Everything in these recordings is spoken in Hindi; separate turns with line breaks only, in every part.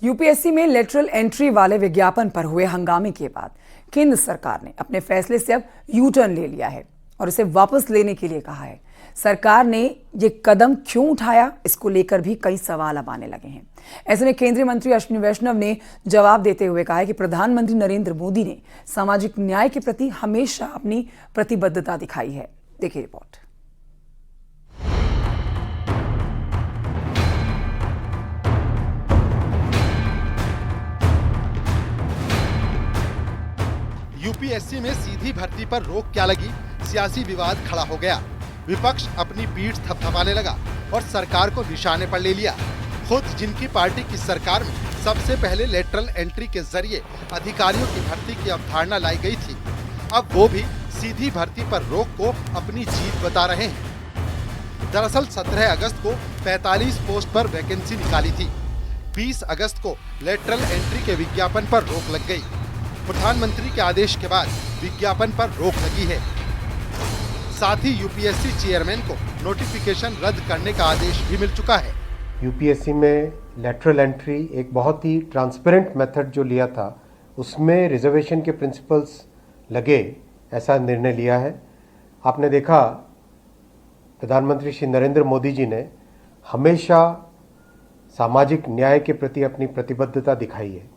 यूपीएससी में लेटरल एंट्री वाले विज्ञापन पर हुए हंगामे के बाद केंद्र सरकार ने अपने फैसले से अब यू टर्न ले लिया है और इसे वापस लेने के लिए कहा है। सरकार ने ये कदम क्यों उठाया, इसको लेकर भी कई सवाल अब आने लगे हैं। ऐसे में केंद्रीय मंत्री अश्विनी वैष्णव ने जवाब देते हुए कहा है कि प्रधानमंत्री नरेंद्र मोदी ने सामाजिक न्याय के प्रति हमेशा अपनी प्रतिबद्धता दिखाई है। देखिए रिपोर्ट।
यूपीएससी में सीधी भर्ती पर रोक क्या लगी, सियासी विवाद खड़ा हो गया। विपक्ष अपनी पीठ थपथपाने लगा और सरकार को निशाने पर ले लिया। खुद जिनकी पार्टी की सरकार में सबसे पहले लेटरल एंट्री के जरिए अधिकारियों की भर्ती की अवधारणा लाई गई थी, अब वो भी सीधी भर्ती पर रोक को अपनी जीत बता रहे हैं। दरअसल 17 अगस्त को 45 पोस्ट पर वैकेंसी निकाली थी। 20 अगस्त को लेटरल एंट्री के विज्ञापन पर रोक लग गई। प्रधानमंत्री के आदेश के बाद विज्ञापन पर रोक लगी है। साथ ही यूपीएससी चेयरमैन को नोटिफिकेशन रद्द करने का आदेश भी मिल चुका है।
यूपीएससी में लेटरल एंट्री एक बहुत ही ट्रांसपेरेंट मेथड जो लिया था, उसमें रिजर्वेशन के प्रिंसिपल्स लगे, ऐसा निर्णय लिया है। आपने देखा प्रधानमंत्री श्री नरेंद्र मोदी जी ने हमेशा सामाजिक न्याय के प्रति अपनी प्रतिबद्धता दिखाई है।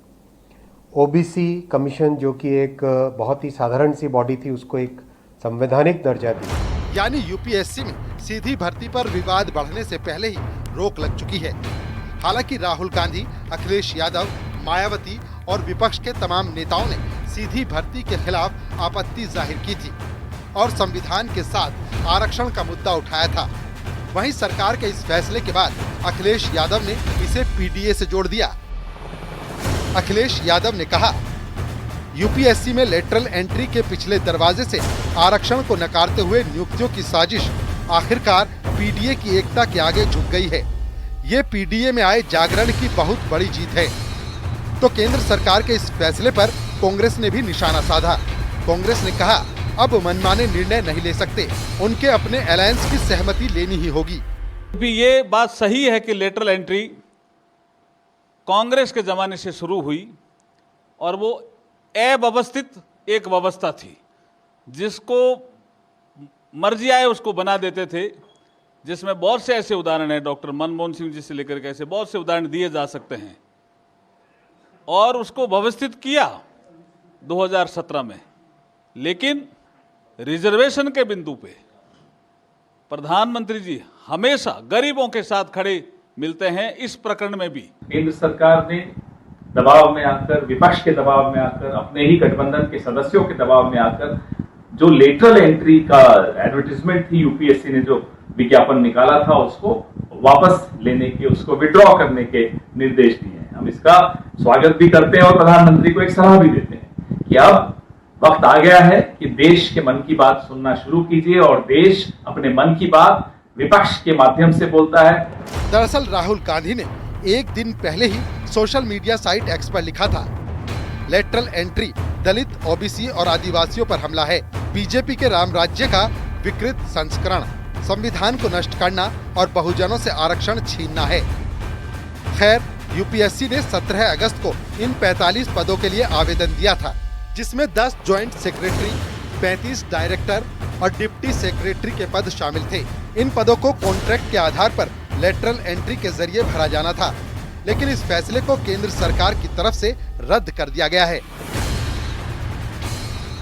ओबीसी कमीशन जो कि एक बहुत ही साधारण सी बॉडी थी, उसको एक संवैधानिक दर्जा दिया।
यानी यूपीएससी में सीधी भर्ती पर विवाद बढ़ने से पहले ही रोक लग चुकी है। हालांकि राहुल गांधी, अखिलेश यादव, मायावती और विपक्ष के तमाम नेताओं ने सीधी भर्ती के खिलाफ आपत्ति जाहिर की थी और संविधान के साथ आरक्षण का मुद्दा उठाया था। वहीं सरकार के इस फैसले के बाद अखिलेश यादव ने इसे पीडीए से जोड़ दिया। अखिलेश यादव ने कहा, यूपीएससी में लेटरल एंट्री के पिछले दरवाजे से आरक्षण को नकारते हुए नियुक्तियों की साजिश आखिरकार पीडीए की एकता के आगे झुक गई है। ये पीडीए में आए जागरण की बहुत बड़ी जीत है। तो केंद्र सरकार के इस फैसले पर कांग्रेस ने भी निशाना साधा। कांग्रेस ने कहा, अब मनमाने निर्णय नहीं ले सकते, उनके अपने अलायंस की सहमति लेनी ही होगी।
ये बात सही है कि लेटरल एंट्री कांग्रेस के जमाने से शुरू हुई और वो अव्यवस्थित एक व्यवस्था थी, जिसको मर्जी आए उसको बना देते थे, जिसमें बहुत से ऐसे उदाहरण हैं, डॉक्टर मनमोहन सिंह जी से लेकर के ऐसे बहुत से उदाहरण दिए जा सकते हैं। और उसको व्यवस्थित किया 2017 में, लेकिन रिजर्वेशन के बिंदु पे प्रधानमंत्री जी हमेशा गरीबों के साथ खड़े मिलते हैं। इस प्रकरण में भी
केंद्र सरकार ने दबाव में आकर, विपक्ष के दबाव में आकर, अपने ही गठबंधन के सदस्यों के दबाव में आकर जो लेटरल एंट्री का एडवर्टाइजमेंट थी, यूपीएससी ने जो विज्ञापन निकाला था, उसको वापस लेने के, उसको विड्रॉ करने के निर्देश दिए हैं। हम इसका स्वागत भी करते हैं और प्रधानमंत्री को एक सलाह भी देते हैं कि अब वक्त आ गया है कि देश के मन की बात सुनना शुरू कीजिए और देश अपने मन की बात विपक्ष के माध्यम से बोलता है।
दरअसल राहुल गांधी ने एक दिन पहले ही सोशल मीडिया साइट एक्स पर लिखा था, लेटरल एंट्री दलित, ओबीसी और आदिवासियों पर हमला है, बीजेपी के राम राज्य का विकृत संस्करण, संविधान को नष्ट करना और बहुजनों से आरक्षण छीनना है। खैर, यूपीएससी ने 17 अगस्त को इन 45 पदों के लिए आवेदन दिया था, जिसमें 10 ज्वाइंट सेक्रेटरी, 35 डायरेक्टर और डिप्टी सेक्रेटरी के पद शामिल थे। इन पदों को कॉन्ट्रैक्ट के आधार पर लेटरल एंट्री के जरिए भरा जाना था, लेकिन इस फैसले को केंद्र सरकार की तरफ से रद्द कर दिया गया है।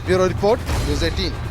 Bureau report, news 18।